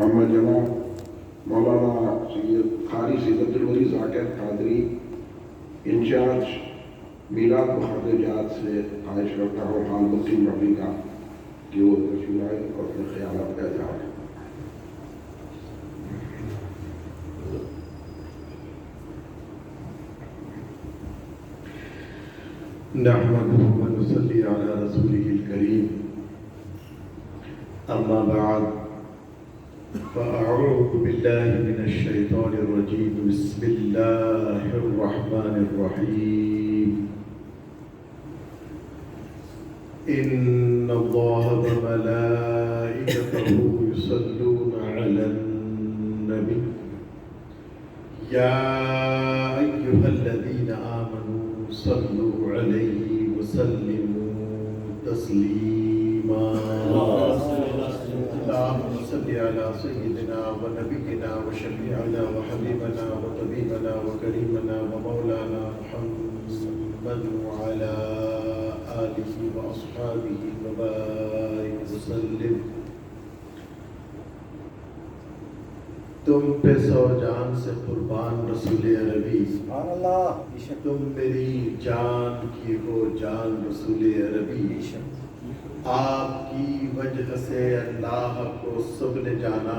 اما جناب مولانا سید قاری سید عبدالولی ذاکر قادری انچارج میلاد مخرجات سے خواہش کرتا ہوں خان مسلم رفیع کا کہ وہ تشریف لائے اور اپنے خیالات کا اظہار کریں۔ نحمده ونصلي على رسوله الكريم أما بعد فأعوذ بالله من الشيطان الرجيم بسم الله الرحمن الرحيم إن الله وملائكته يصلون على النبي يا أيها الذين آمنوا صلوا عليه وسلموا تسليما اللهم صل على سيدنا ونبينا وشفيعنا وحبيبنا وطبيبنا وكريمنا ومولانا محمد وعلى آله وأصحابه وبارك وسلم۔ تم پہ سو جان سے قربان رسول عربی، سبحان اللہ، تم میری جان کی ہو جان رسول عربی، آپ کی وجہ سے اللہ کو سب نے جانا،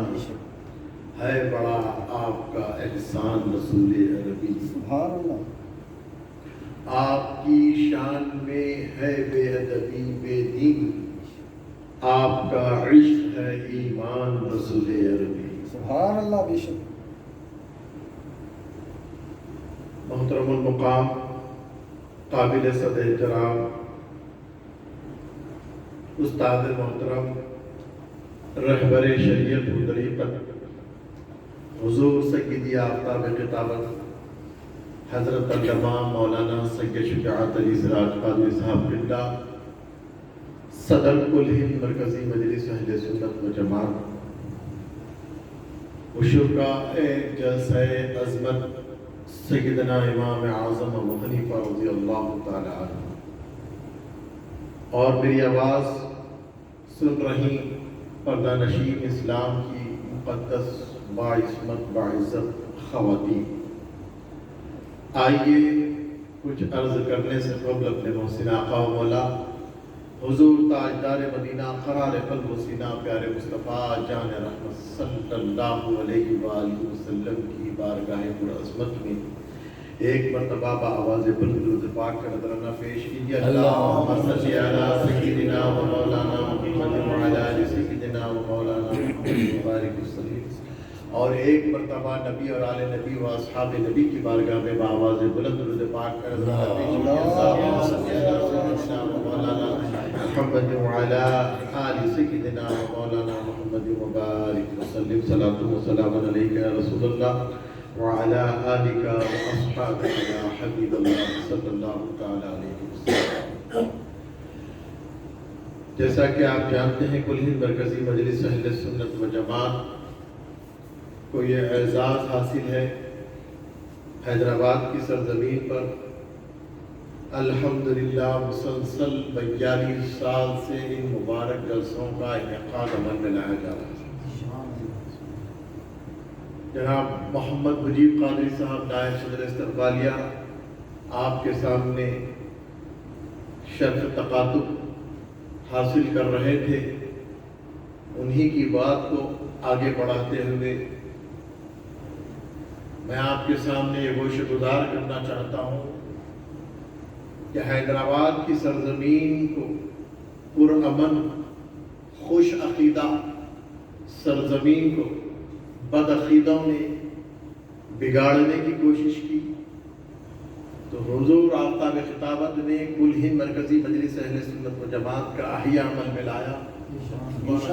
ہے بڑا آپ کا احسان رسول عربی، سبحان اللہ، آپ کی شان میں ہے بے ادبی بے دین، آپ کا عشق ہے ایمان رسول عربی۔ سبحان اللہ، بے شک۔ محترم المقام قابل صد احترام استاد محترم رہبر شریعت و طریقت حضور سیدی آفتاب خطابت حضرت علامہ مولانا سید شجاعت علی سراج قادری صاحب قبلہ، صدر کل ہند مرکزی مجلس اہل سنت و جماعت، شرکائے جلسہ عظمت سیدنا امام اعظم ابو حنیفہ رضی اللہ تعالی عنہ، اور میری آواز سن رہی پردہ نشین اسلام کی مقدس باعظمت باعزت خواتین، آئیے کچھ عرض کرنے سے قبل اپنے محسن آقا و مولا حضور تاجدار مدینہ قرار قلب و سینہ پیارے مصطفیٰ جان رحمت صلی اللہ علیہ وآلہ وسلم کی بارگاہ پرعظمت میں ایک مرتبہ بآواز بلند درود پاک کا نذرانہ پیش کیجیے۔ اللہم صلی علی سیدنا و مولانا محمد وعلی آل سیدنا و مولانا محمد وبارک وسلم، اور ایک مرتبہ نبی اور آل نبی و اصحاب نبی کی بارگاہ میں بآواز بلند درود پاک کا نذرانہ پیش کیجیے۔ اللہم صلی علی سیدنا و مولانا محمد وعلى آل سيدنا ومولانا محمد وبارك وسلم، صلاة وسلام عليك يا رسول الله وعلى آلك وأصحابك يا حبيب الله صلى الله تعالى عليه وسلم۔ جیسا کہ آپ جانتے ہیں کل ہند مرکزی مجلس اہل سنت و جماعت کو یہ اعزاز حاصل ہے حیدرآباد کی سرزمین پر الحمدللہ مسلسل 42 سال سے ان مبارک جلسوں کا انعقاد عمل میں لایا جا رہا ہے۔ جناب محمد مجیب قادری صاحب نائب صدر استقبالیہ آپ کے سامنے شرف تقاطب حاصل کر رہے تھے، انہی کی بات کو آگے بڑھاتے ہوئے میں آپ کے سامنے یہ گوش گزار کرنا چاہتا ہوں کہ حیدرآباد کی سرزمین کو پرامن خوش عقیدہ سرزمین کو بد عقیدوں نے بگاڑنے کی کوشش کی، تو حضور آفتاب خطابت نے کل ہند مرکزی مجلس اہل سنت و جماعت کا احیاء عمل میں لایا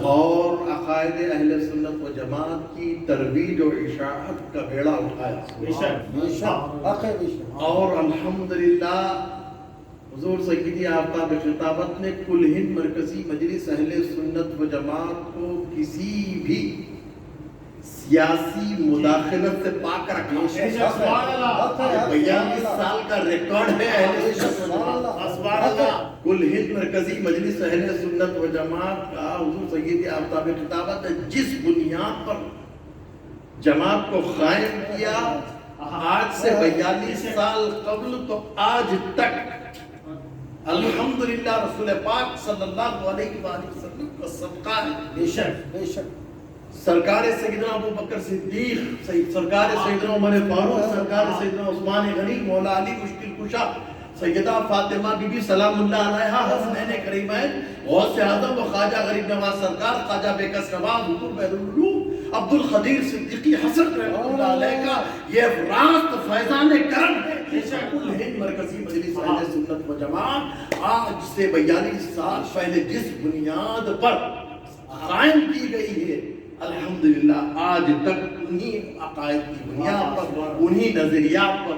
اور عقائد اہل سنت و جماعت کی ترویج و اشاعت کا بیڑا اٹھایا، اور الحمدللہ حضور سیدی آفتاب خطابت نے کل ہند مرکزی مجلس اہل سنت و جماعت کو کسی بھی سیاسی مداخلت سے پاک رکھا ہے. سبحان اللہ. 42 سال کا ریکارڈ ہے اہل سنت و جماعت. سبحان اللہ. کل ہند مرکزی مجلس اہل سنت و جماعت کا حضور سید آفتاب خطابت ہے جس بنیاد پر جماعت کو قائم کیا آج سے 42 سال قبل تو آج تک الحمدللہ رسول پاک صلی اللہ علیہ وآلہ وسلم کا صدقہ ہے. بے شک بے شک. سرکار سیدنا ابو بکر صدیق، سرکار سیدنا عمر فاروق، سرکار سیدنا عثمان غنی، مولا علی مشکل کشا، سیدہ فاطمہ بی بی سلام اللہ علیہا، حسنین کریمین، غوث اعظم و خواجہ غریب نواز سرکار، خواجہ بے کس نواز، حضور بہر العلوم عبد القدیر صدیقی حسن رحمۃ اللہ علیہ کا یہ راست فیضان کرم ہے. کل ہند مرکزی مجلس اہل سنت و جماعت آج سے 42 سال پہلے جس بنیاد پر قائم کی گئی ہے الحمدللہ آج تک انہی عقائد کی بنیاد پر انہی نظریات پر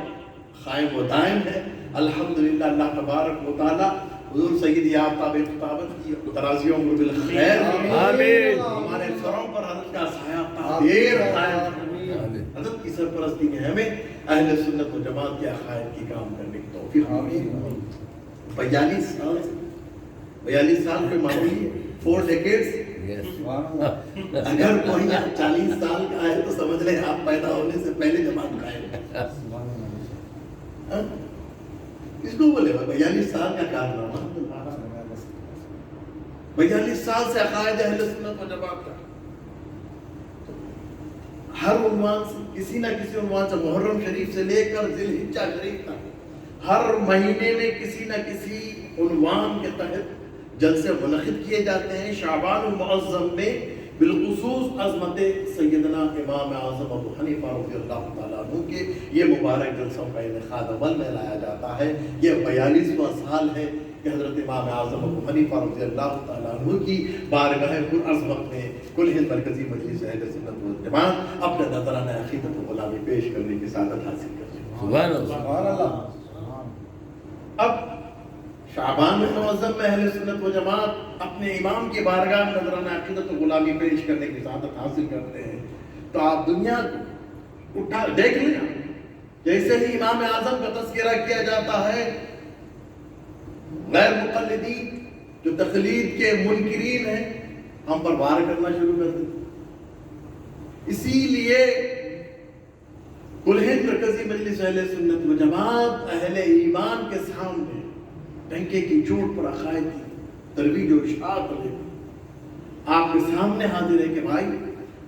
قائم و دائم ہے. الحمدللہ اللہ تبارک و تعالی حضور سید آفتاب خطابت کی دراز عمر بالخیر آمین. ہمارے سروں پر حضرت کا سایہ دیر قائم، حضرت کی سرپرستی میں ہمیں اہل سنت و جماعت کے عقائد کی کام کرنے کی توفیق. 42 سال پہ معمولی 4 decades. سبحان اللہ. اگر کوئی 40 سال کا ہے تو سمجھ لیں آپ پیدا ہونے سے پہلے جماعت قائم ہے. سبحان اللہ. اس کو بولے 42 سال کا کارنامہ، 42 سال سے عقائد اہل سنت و جماعت کا ہر عنوان سے کسی نہ کسی عنوان سے، محرم شریف سے لے کر ذی الحجہ شریف تک ہر مہینے میں کسی نہ کسی عنوان کے تحت جلسے منعقد کیے جاتے ہیں. شعبان المعظم میں بالخصوص عظمت سیدنا امام اعظم ابو حنیفہ رضی اللہ تعالیٰ عنہ کے یہ مبارک جلسوں کا انعقاد عمل میں لایا جاتا ہے. یہ 42واں سال ہے کہ حضرت امام اعظم ابو حنیفہ رضی اللہ تعالیٰ عنہ کی بارگاہ پرعظمت میں کل ہند مرکزی مجلس اہل سنت و جماعت اپنا نذرانہ عقیدت و غلامی پیش کرنے کی سعادت حاصل کر چکے. سبحان اللہ. سبحان اللہ. اب شعبان المعظم میں اہل سنت و جماعت اپنے امام کی بارگاہ میں نذرانہ عقیدت و غلامی پیش کرنے کی سعادت حاصل کرتے ہیں تو آپ دنیا اٹھا دیکھ لیں. جیسے ہی امام اعظم کا تذکرہ کیا جاتا ہے غیر مقلدین جو تقلید کے منکرین ہیں ہم پر وار کرنا شروع کر دیتے. اسی لیے کل ہند مرکزی مجلس اہل سنت و جماعت اہل ایمان کے سامنے ڈنکے کی چوٹ پر عقائد کی ترویج و اشاعت لے آپ کے سامنے حاضر ہے کہ بھائی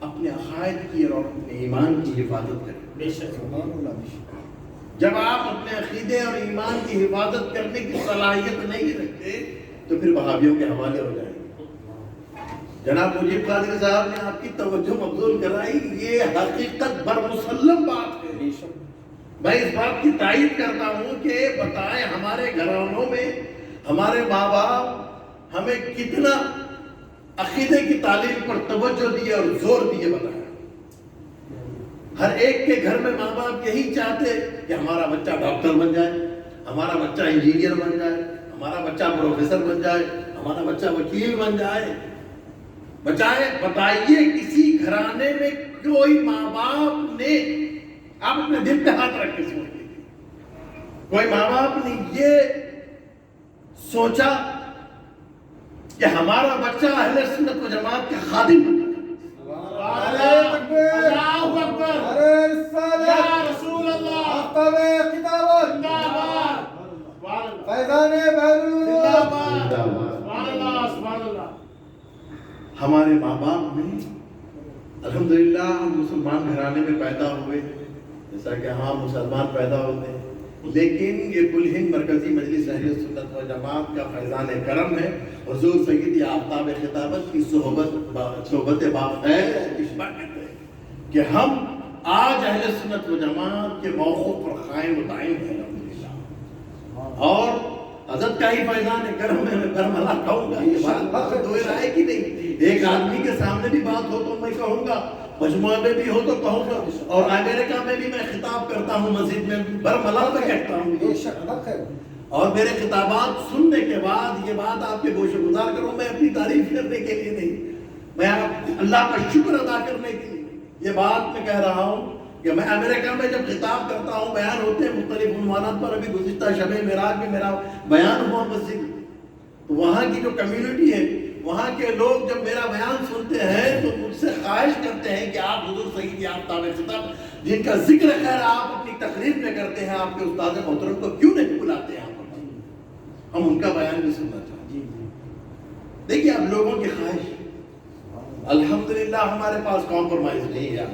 اپنے عقائد کی اور اپنے ایمان کی حفاظت کریں. بے شک. سبحان اللہ. بے شک. جب آپ اپنے عقیدے اور ایمان کی حفاظت کرنے کی صلاحیت نہیں رکھتے تو پھر وہابیوں کے حوالے ہو جائیں گے. جناب مجیب قادری صاحب نے آپ کی توجہ مبذول کرائی، یہ حقیقت برمسلم بات ہے. بے شک. میں اس بات کی تائید کرتا ہوں کہ بتائیں ہمارے گھرانوں میں ہمارے ماں باپ ہمیں کتنا عقیدے کی تعلیم پر توجہ دیے اور زور دیے بتائیں. ہر ایک کے گھر میں ماں باپ یہی چاہتے کہ ہمارا بچہ ڈاکٹر بن جائے، ہمارا بچہ انجینئر بن جائے، ہمارا بچہ پروفیسر بن جائے، ہمارا بچہ وکیل بن جائے. بتائیے کسی گھرانے میں کوئی ماں باپ نے، آپ اپنے دل پہ ہاتھ رکھ کے سوچ لیجیے، کوئی ماں باپ نے یہ سوچا کہ ہمارا بچہ اہل سنت و جماعت کا خادم بن جائے. اللہ اکبر. ارے رسالت. یا رسول اللہ. آفتاب خطابت. زندہ باد. سبحان اللہ. فیضان بہر زندہ العلوم. باد. زندہ باد. سبحان اللہ. سبحان اللہ. ہمارے ماں باپ میں الحمدللہ ہم مسلمان گھرانے میں پیدا ہوئے جیسا کہ ہاں مسلمان پیدا ہوتے ہیں، لیکن یہ کل ہند مرکزی مجلس اہل سنت و جماعت کا فیضان کرم ہے. حضور سید آفتاب خطابت کی صحبت باخیر کی برکت ہے کہ ہم آج اہل سنت و جماعت کے موقف پر قائم و دائم ہیں الحمدللہ. اور حضرت کا ہی فیضان کرم ہے. میں برملا کہوں گا، یہ بات دو رائے کی نہیں. ایک آدمی کے سامنے بھی بات ہو تو میں کہوں گا، مجموعہ میں بھی ہو تو کہوں گا، اور امریکہ میں بھی میں خطاب کرتا ہوں، مسجد میں برملا میں کہتا ہوں. بے شک. حق ہے. اور میرے خطابات سننے کے بعد یہ بات آپ کے گوش گزار کروں، میں اپنی تعریف کرنے کے لیے نہیں، میں اللہ کا شکر ادا کرنے کے لیے. یہ بات میں کہہ رہا ہوں کہ میں امریکہ میں جب خطاب کرتا ہوں، بیان ہوتے ہیں مختلف عنوانات پر، ابھی گزشتہ شب معراج میں میرا بیان ہوا مسجد، تو وہاں کی جو کمیونٹی ہے، وہاں کے لوگ جب میرا بیان سنتے ہیں تو مجھ سے خواہش کرتے ہیں کہ آپ حضور سید یافتہ خطاب جن کا ذکر خیر آپ اپنی تقریر میں کرتے ہیں، آپ کے استاد محترم کو کیوں نہیں بلاتے ہیں؟ ہم ان کا بیان بھی سننا چاہتے ہیں۔ دیکھیے اب لوگوں کی خواہش، الحمدللہ ہمارے پاس کمپرومائز نہیں ہے۔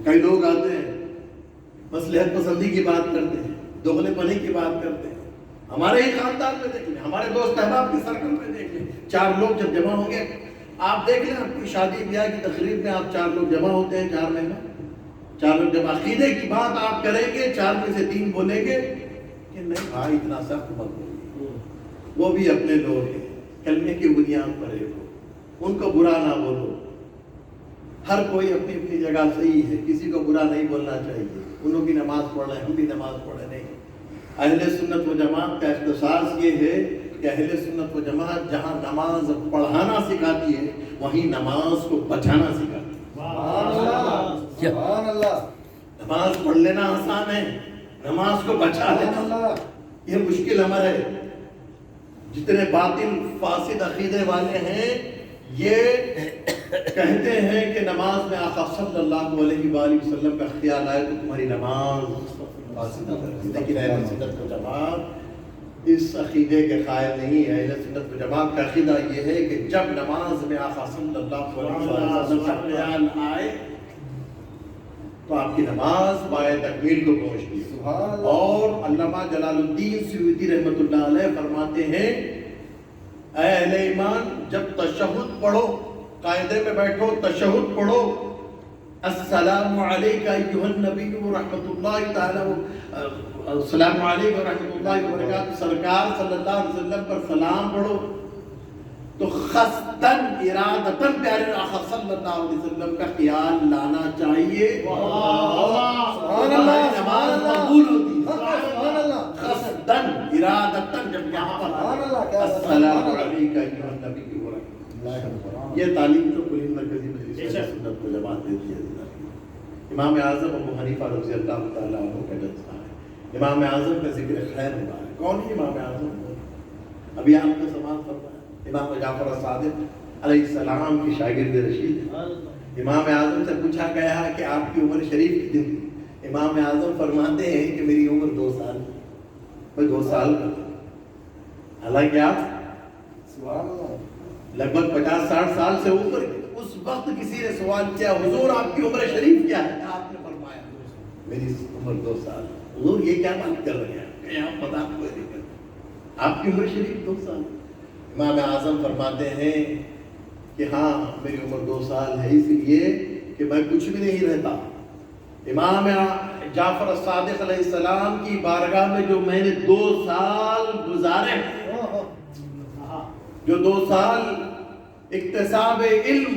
کئی لوگ آتے ہیں مصلحت پسندی کی بات کرتے ہیں، دوغلے پنے کی بات کرتے ہیں۔ ہمارے ہی خاندان میں دیکھ لیں، ہمارے دوست احباب کی سرکل میں دیکھ لیں، 4 لوگ جب جمع ہوں گے، آپ دیکھ لیں آپ کی شادی بیاہ کی تقریب میں آپ 4 لوگ جمع ہوتے ہیں، 4 مہمان، 4 لوگ جب عقیدے کی بات آپ کریں گے، 4 میں سے 3 بولیں گے کہ نہیں بھائی اتنا سخت مت بولیے، وہ بھی اپنے لوگ ہیں، کلمے کی بنیاد پر ایک ہو، ان کو برا نہ بولو۔ ہر کوئی اپنی اپنی جگہ صحیح ہے، کسی کو برا نہیں بولنا چاہیے، انہوں کی نماز پڑھ رہے ہیں، ہم بھی نماز پڑھ رہے نہیں۔ اہل سنت و جماعت کا اختصاص یہ ہے کہ اہل سنت و جماعت جہاں نماز پڑھانا سکھاتی ہے وہیں نماز کو بچانا سکھاتی ہے۔ سبحان اللہ، نماز پڑھ لینا آسان ہے، نماز کو بچا لینا یہ مشکل امر ہے۔ جتنے باطل فاسد عقیدے والے ہیں یہ کہتے ہیں کہ نماز میں آقا صلی اللہ علیہ وآلہ وسلم کا خیال آئے تو تمہاری نماز فاسد ہے۔ لیکن اہل سنت و جماعت اس عقیدے کے قائل نہیں ہے۔ اہل سنت و جماعت کا عقیدہ یہ ہے کہ جب نماز میں آقا صلی اللہ علیہ وسلم کا خیال آئے تو آپ کی نماز پائے تکمیل کو پہنچتی ہے۔ اور علامہ جلال الدین سیوطی رحمۃ اللہ علیہ فرماتے ہیں اے اہل ایمان جب تشہد پڑھو، قاعدے میں بیٹھو، تشہد پڑھو، السلام علیکہ ایھا النبی ورحمۃ اللہ تعالی السلام علیکم ورحمۃ اللہ وبرکاتہ، سرکار صلی اللہ علیہ وسلم پر سلام پڑھو، تو خستن ارادتن پیارے آقا صلی اللہ علیہ وسلم کا خیال لانا چاہیے، سبحان اللہ، نماز مقبول ہوتی ہے۔ سبحان اللہ، خستن ارادتن جب یہاں پر السلام علیکہ ایھا النبی ورحمۃ اللہ، یہ تعلیم تو پوری مرکزی مجلس سنت و جماعت دیتی ہے۔ امام اعظم ابو حنیفہ رضی اللہ تعالیٰ عنہ کا جلسہ ہے، امام اعظم کا ذکر خیر ہو رہا ہے۔ کون ہے امام اعظم؟ ابھی آپ کو سماعت فرمایا امام جعفر الصادق علیہ السلام کی شاگرد رشید۔ امام اعظم سے پوچھا گیا کہ آپ کی عمر شریف کتنی تھی؟ امام اعظم فرماتے ہیں کہ میری عمر 2 سال، میں 2 سال کا تھا۔ حالانکہ آپ لگ بھگ 50-60 سال سے اوپر، اس وقت کسی نے سوال کیا حضور آپ کی عمر شریف کیا ہے؟ آپ نے فرمایا میری عمر 2 سال۔ حضور یہ کیا بات کر رہے ہیں کہ آپ مذاق کوئی نہیں کرتے، آپ کی عمر شریف 2 سال۔ امام اعظم فرماتے ہیں کہ ہاں میری عمر 2 سال ہے اس لیے کہ میں کچھ بھی نہیں رہتا۔ امام جعفر الصادق علیہ السلام کی بارگاہ میں جو میں نے 2 سال گزارے، جو 2 سال اکتساب علم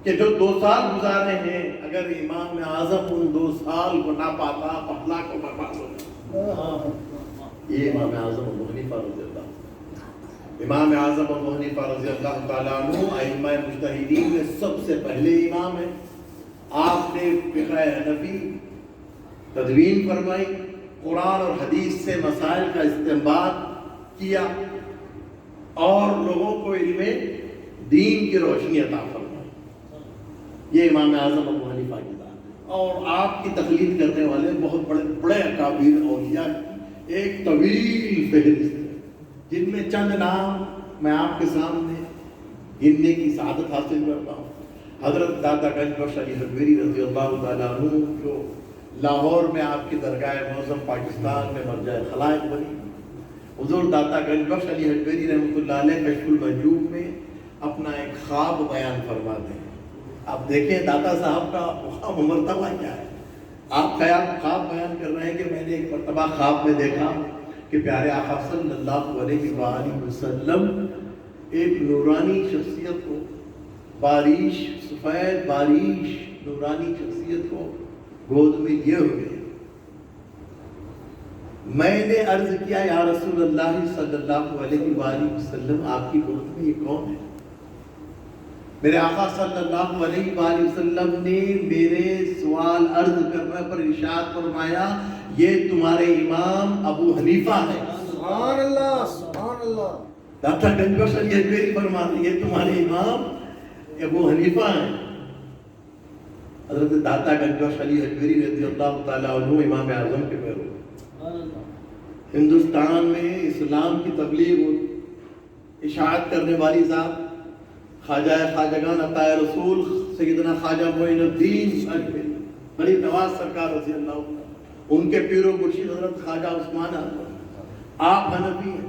کہ جو 2 سال گزارے ہیں، اگر امام اعظم ان 2 سال کو نہ پاتا پہلا کو برباد ہو جاتا۔ یہ امام اعظم ابو حنیفہ رضی اللہ، امام اعظم ابو حنیفہ رضی اللہ تعالیٰ عنہ ائمہ مجتہدین میں سب سے پہلے امام ہیں۔ آپ نے فقہ حنفی تدوین فرمائی، قرآن اور حدیث سے مسائل کا استنباط کیا اور لوگوں کو علم دین کی روشنی عطا فرمائی۔ یہ امام اعظم ابو حنیفہ کی ذات ہے۔ اور آپ کی تقلید کرنے والے بہت بڑے بڑے اکابر اولیاء کی ایک طویل فہرست ہے، جن میں چند نام میں آپ کے سامنے گننے کی سعادت حاصل کرتا ہوں۔ حضرت داتا گنج بخش علی حجویری رضی اللہ تعالیٰ عنہ جو لاہور میں آپ کی درگاہ معظم پاکستان میں مرجع خلائق بنی، حضور داتا گنج بخش علی حجویری رحمۃ اللہ علیہ کشف المنجوب میں اپنا ایک خواب بیان فرماتے ہیں۔ آپ دیکھیں داتا صاحب کا مقام و مرتبہ کیا ہے۔ آپ خواب بیان کر رہے ہیں کہ میں نے ایک مرتبہ خواب میں دیکھا کہ پیارے آقا صلی اللہ علیہ وآلہ وسلم ایک نورانی شخصیت کو، بارش سفید بارش نورانی شخصیت کو گود میں لیے ہوئے۔ میں نے عرض کیا یا رسول اللہ صلی اللہ علیہ وآلہ وسلم آپ کی گود میں یہ کون ہے؟ میرے آقا صلی اللہ علیہ وآلہ وسلم نے میرے سوال عرض کرنے پر ارشاد فرمایا یہ تمہارے امام ابو حنیفہ ہے. سبحان اللہ سبحان اللہ. داتا گنجوش علی اجمیری فرماتے ہیں یہ تمہارے امام ابو حنیفہ ہیں. حضرت داتا گنجوش علی اجمیری رضی اللہ تعالیٰ عنہ امام اعظم کے پیرو. ہندوستان میں اسلام کی تبلیغ اور اشاعت کرنے والی ذات خواجہ خواجگان عطا رسول سیدنا خواجہ معین الدین بڑی نواز سرکار رضی اللہ عنہ، ان کے پیر و مرشد حضرت خواجہ عثمان آپ حنفی ہیں.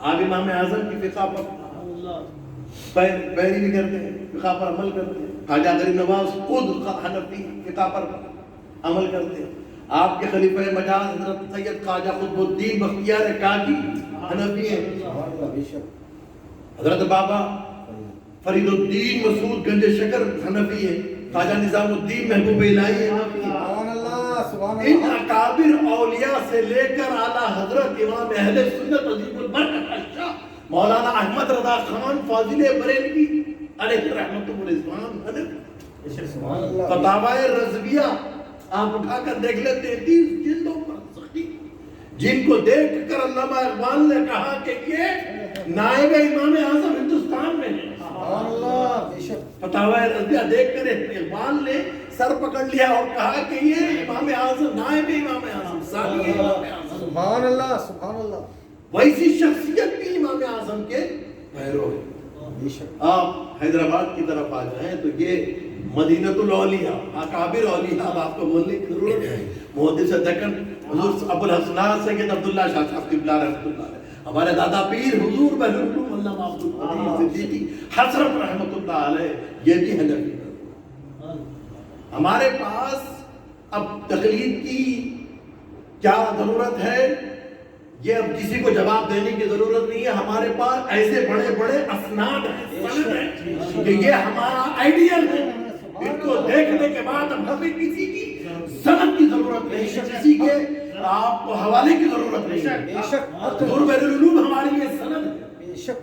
آپ امام اعظم کی فقہ پر پیروی کرتے ہیں، فقہ پر عمل کرتے ہیں. خواجہ غریب نواز خود حنفی فقہ پر عمل کرتے ہیں. آپ کے خلیفہ مجاز حضرت سید خواجہ قطب الدین بختیار کاکی حنفی ہیں. حضرت بابا فرید الدین مسعود گنج شکر حنفی ہیں. خواجہ نظام الدین محبوب الہی سبحان اللہ سبحان ان اللہ. اکابر اولیاء سے لے کر اعلیٰ حضرت امام اہل سنت عظیم البرکت الشاہ مولانا احمد رضا خان فاضل بریلوی علیہ رحمت و رضوان سبحان اللہ. فتاوی رضویہ آپ اٹھا کر دیکھ لیں 33 جلدوں پر سختی، جن کو دیکھ کر علامہ اقبال نے کہا کہ یہ نائب امام اعظم ہندوستان میں ہے. سبحان اللہ. بے شک. فتاوی رضویہ دیکھ کر اقبال نے سر پکڑ لیا اور کہا کہ یہ امام اعظم نائب امام اعظم ثانی امام اعظم. سبحان اللہ سبحان اللہ. ویسی شخصیت بھی امام اعظم کے پیرو ہے. بے شک. آپ حیدرآباد کی طرف آ جائیں تو یہ مدینۃ الاولیاء اکابر اولیاء اب آپ کو بولنے کی ضرورت ہے. محدث دکن حضور ابو الحسنات سید عبداللہ شاہ صاحب قبلہ رحمۃ اللہ علیہ، ہمارے دادا پیر حضور بہلول العلوم علامہ عبد القدیر صدیقی حضرت رحمۃ اللہ علیہ یہ بھی حنفی. ہمارے پاس اب تقلید کی کیا ضرورت ہے یہ اب کسی کو جواب دینے کی ضرورت نہیں ہے. ہمارے پاس ایسے بڑے بڑے اسناد ہیں، سند ہیں کہ یہ ہمارا آئیڈیل ہے. ان کو دیکھنے کے بعد اب ہمیں کسی کی سند کی ضرورت نہیں ہے، کسی کے آپ کو حوالے کی ضرورت نہیں ہے. بے شک. حضور بہلول العلوم ہمارے لیے سند ہے. بے شک.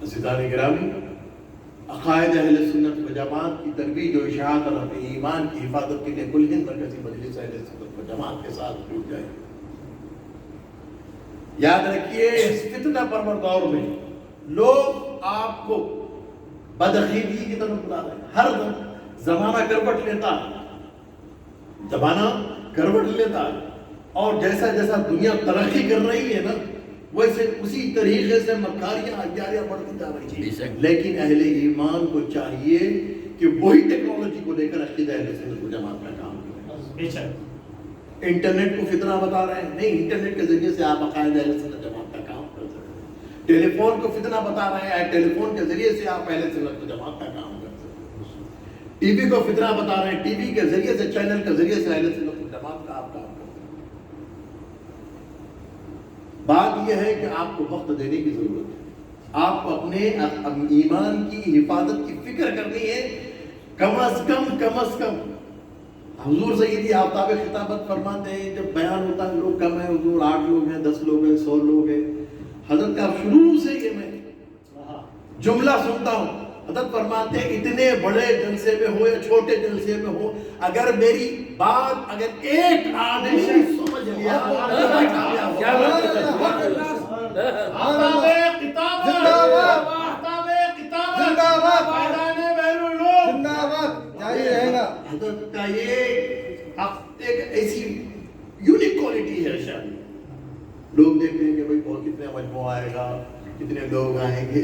عزیزان گرامی، عقائد اہل سنت و جماعت کی ترویج و اشاعت اور اپنے ایمان کی حفاظت کے لیے کل ہند مرکزی مجلس اہل سنت و جماعت کے ساتھ جڑ جائے. یاد رکھیے اس فتنہ پرور دور میں لوگ آپ کو بدعقیدگی کی طرف بلا رہے ہیں. ہر زمانہ کروٹ لیتا ہے، زمانہ کروٹ لیتا ہے، اور جیسا جیسا دنیا ترقی کر رہی ہے نا ویسے اسی طریقے سے مکاریاں عیاریاں بڑھتی جا رہی ہیں. لیکن اہل ایمان کو چاہیے کہ وہی ٹیکنالوجی کو لے کر عقیدہ اہل سنت و جماعت کا کام کریں. انٹرنیٹ کو فتنہ بتا رہے ہیں، نہیں، انٹرنیٹ کے ذریعے سے آپ عقائد اہل سنت جماعت کا کام کر سکتے ہیں. ٹیلی فون کو فتنہ بتا رہے ہیں، ٹیلی فون کے ذریعے سے آپ اہل سنت جماعت کا کام کر سکتے ہیں. ٹی وی کو فتنہ بتا رہے ہیں، ٹی وی کے ذریعے سے، چینل کے ذریعے سے اہل سنت جماعت کا آپ کام کر سکتے ہیں. بات یہ ہے کہ آپ کو وقت دینے کی ضرورت ہے. آپ کو اپنے ایمان کی حفاظت کی فکر کرنی ہے. کم از کم حضور سیدی آفتاب خطابت فرماتے ہیں جب بیان ہوتا ہے لوگ کم ہیں، حضور 8 لوگ ہیں، 10 لوگ ہیں، 100 لوگ ہیں. حضرت کا شروع سے یہ میں جملہ سنتا ہوں. حضرت فرماتے ہیں اتنے بڑے جلسے میں ہو یا چھوٹے جلسے میں ہو، اگر میری بات اگر ایک آدمی سمجھ لیا حضرت کا یہ ایک ایسی یونیک کوالٹی ہے. شاید لوگ دیکھتے ہیں کہ بھائی بہت کتنے مجموعہ آئے گا، کتنے لوگ آئیں گے.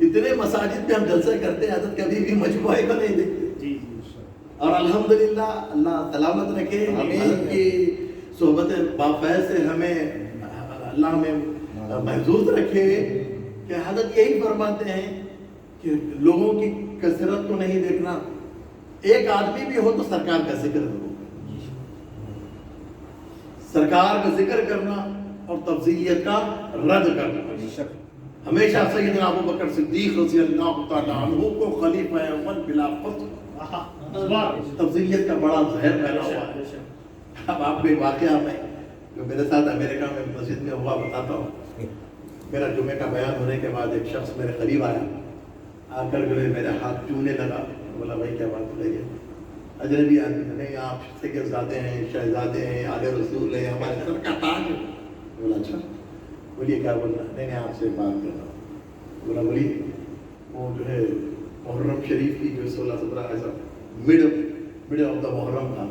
اتنے مساجد میں ہم جلسہ کرتے ہیں، حضرت کبھی بھی مجموعے کو نہیں دیکھتے. اور الحمدللہ اللہ سلامت رکھے، حضرت کی صحبت بافیض سے ہمیں اللہ میں محظوظ رکھے کہ حضرت یہی فرماتے ہیں کہ لوگوں کی کثرت کو نہیں دیکھنا، ایک آدمی بھی ہو تو سرکار کا ذکر کرو. سرکار کا ذکر کرنا اور تفضیلیت کا رد کرنا. ہمیشہ سیدنا ابو بکر صدیق رضی اللہ تعالیٰ عنہ کو خلیفہ اول بلا فصل تفضیلیت کا بڑا زہر پھیلا ہوا ہے. اب آپ کو ایک واقعہ میں جو میرے ساتھ امریکہ میں مسجد میں ہوا بتاتا ہوں. میرا جمعے کا بیان ہونے کے بعد ایک شخص میرے قریب آیا آ کر گئے میرے ہاتھ چومنے لگا. بولا بھائی کیا بات ہے؟ اجنبی آدمی نہیں آپ سیدزادے ہیں, شہزادے ہیں, آل رسول ہیں, ہمارے سر کا تاج ہے. بولا اچھا بولیے کیا بولنا؟ نہیں آپ سے بات کر رہا ہوں. بولا بولیے. وہ جو ہے محرم شریف کی جو 16-17 ایسا مڈ آف دا محرم تھا.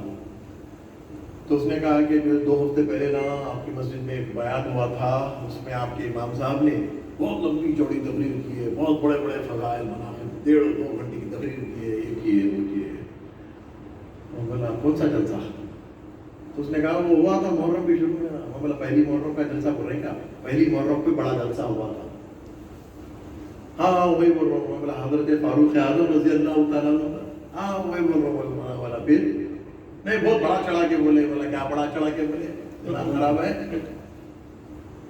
تو اس نے کہا کہ جو 2 ہفتے پہلے نا آپ کی مسجد میں ایک بیان ہوا تھا, اس میں آپ کے امام صاحب نے بہت لمبی چوڑی تقریر کی ہے, بہت بڑے بڑے فضائل مناقب 1.5-2 گھنٹے کی تقریر کی ہے, یہ کی ہے وہ کی ہے. بولا کون سا جلسہ؟ تو اس نے کہا وہ ہوا تھا محرم بھی شروع میں. بولا پہلی محرم کا جلسہ بول رہے ہیں کیا؟ پہلی محرم پہ بڑا جلسہ ہوا تھا. ہاں وہی بول رہا ہوں. بولا حضرت فاروق اعظم رضی اللہ تعالیٰ عنہ. ہاں وہی بول رہا ہوں. بولا پھر نہیں بہت بڑا چڑھا کے بولے. بولا کیا بڑا چڑھا کے بولے؟ دماغ خراب ہے.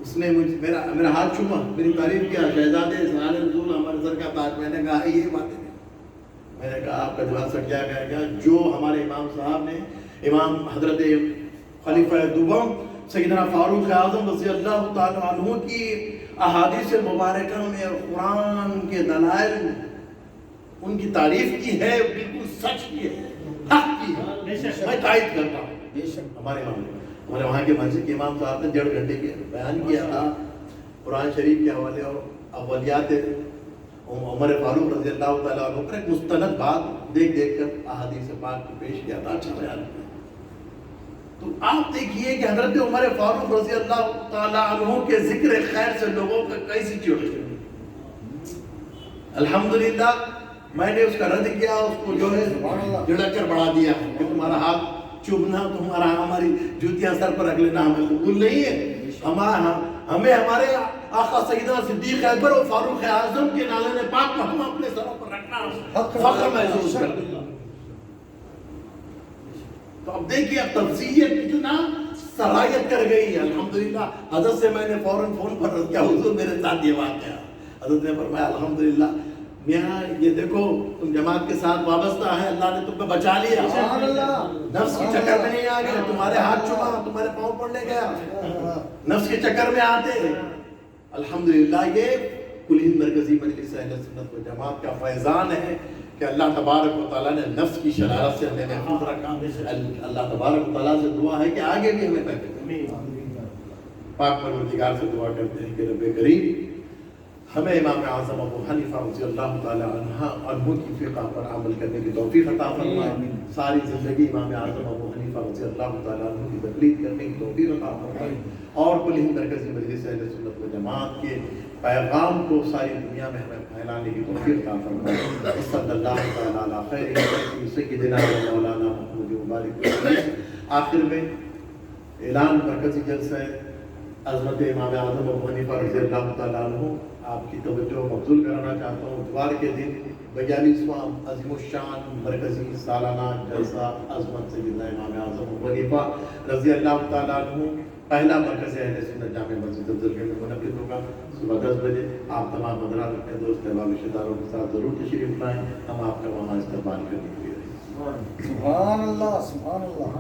اس نے میرا ہاتھ چوما, میری تعریف کیا, شہزادے سال رسول ہمارے سر کا تاج. میں نے کہا یہ باتیں نہیں. میں نے کہا آپ کا جواب سٹ کیا گیا جو ہمارے امام صاحب نے, امام حضرت خلیفہ دوم سیدنا فاروق اعظم رضی اللہ تعالیٰ عنہ کی احادیث مبارکہ میں اور قرآن کے دلائل ان کی تعریف کی ہے, بالکل سچ کی ہے, حق کی ہے. میں تائید کرتا ہوں. ہمارے ہمارے وہاں کے مسجد کے امام صاحب نے 1.5 گھنٹے کے بیان کیا تھا قرآن شریف کے حوالے اور اولیات عمر فاروق رضی اللہ تعالیٰ عنہ پر ایک مستند بات دیکھ کر احادیث پاک کو پیش کیا تھا. اچھا بیان کیا. تو آپ دیکھیے کہ حضرت عمر فاروق رضی اللہ تعالیٰ عنہ کے ذکر خیر سے لوگوں کا کیسی چڑ گئی. الحمدللہ میں نے اس کا رد کیا, اس کو جو ہے جھڑک کر بڑھا دیا کہ تمہارا ہاتھ چومنا, ہماری جوتیاں سر پر رکھ لینا ہمیں قبول نہیں ہے. ہمیں ہمارے آقا سیدنا صدیق اکبر اور فاروق اعظم کے نالے پاک کو ہم اپنے سروں پر رکھنا فخر محسوس کرتے ہیں. تو اب دیکھیے اب تفصیلیت کتنا صلاحیت کر گئی. الحمدللہ حضرت سے میں نے فوراً فون پر رد کیا, حضور میرے ساتھ یہ واقعہ. حضرت نے فرمایا الحمدللہ میاں یہ دیکھو تم جماعت کے ساتھ وابستہ ہے, اللہ نے تم کو بچا لیا. نفس کے چکر میں نہیں آ گئے, تمہارے ہاتھ چوما, تمہارے پاؤں پڑنے گیا, نفس کے چکر میں آتے. الحمدللہ یہ کل ہند مرکزی مجلس اہل سنت و جماعت کا فیضان ہے کہ اللہ تبارک و تعالیٰ نے نفس کی شرارت سے ہمیں محفوظ رکھا. اللہ تبارک و تعالیٰ سے دعا ہے کہ آگے بھی ہمیں محفوظ. پاک پروردگار سے دعا کرتے ہیں کہ رب کریم ہمیں امام اعظم ابو حنیفہ رضی اللہ تعالیٰ عنہ کی فقہ پر عمل کرنے کی توفیق عطا فرمائے. ساری زندگی امام اعظم ابو حنیفہ رضی اللہ تعالیٰ عنہ کی تقلید کرنے کی توفیق عطا فرمائے اور کل ہند مرکزی مجلس اہل سنت و جماعت کے پیغام کو ساری دنیا میں ہمیں پھیلانے کی توفیق عطا فرمائے. صلی اللہ تعالیٰ علی خیر سیدنا مولانا محمد مبارک وسلم. آخر میں اعلان مرکزی جلسہ عظمت امام اعظم ابو حنیفہ رضی اللہ تعالیٰ عنہ آپ کی توجہ مبذول کرانا چاہتا ہوں. اتوار کے دن 42واں عظیم الشان مرکزی سالانہ جلسہ عظمت سیدنا امام اعظم ابو حنیفہ رضی اللہ تعالیٰ عنہ پہلا مرکز اہل سنت جامع مسجد افضل میں منعقد ہوگا صبح 10 بجے. آپ تمام حضرات اپنے دوست احباب رشتہ داروں کے ساتھ ضرور تشریف لائیں. ہم آپ کا وہاں استقبال کرنے کے لیے سبحان اللہ سبحان اللہ.